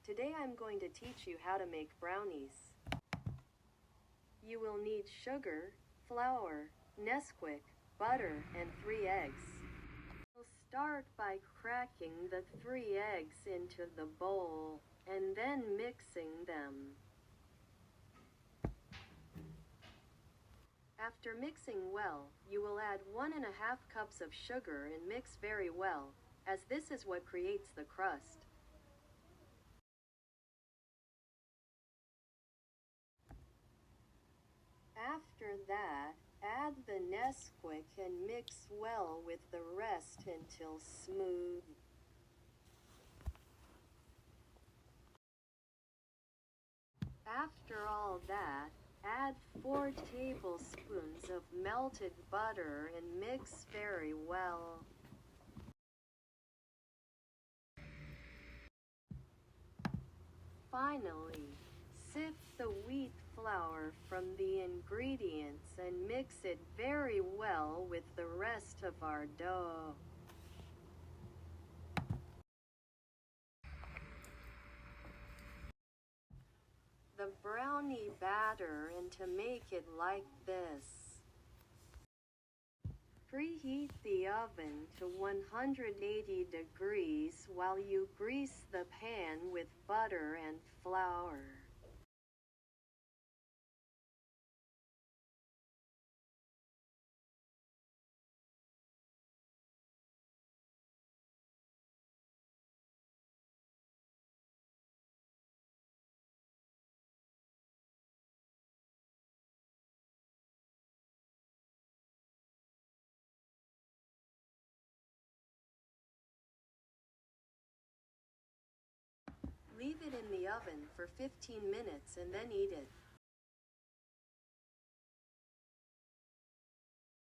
Today I'm going to teach you how to make brownies. You will need sugar, flour, Nesquik, butter, and 3 eggs. We'll start by cracking the 3 eggs into the bowl and then mixing them. After mixing well, you will add 1½ cups of sugar and mix very well, as this is what creates the crust. After that, add the Nesquik and mix well with the rest until smooth. After all that, add 4 tablespoons of melted butter and mix very well. Finally, sift the wheat flour from the ingredients and mix it very well with the rest of our dough. The brownie batter and to make it like this. Preheat the oven to 180 degrees while you grease the pan with butter and flour. Leave it in the oven for 15 minutes and then eat it.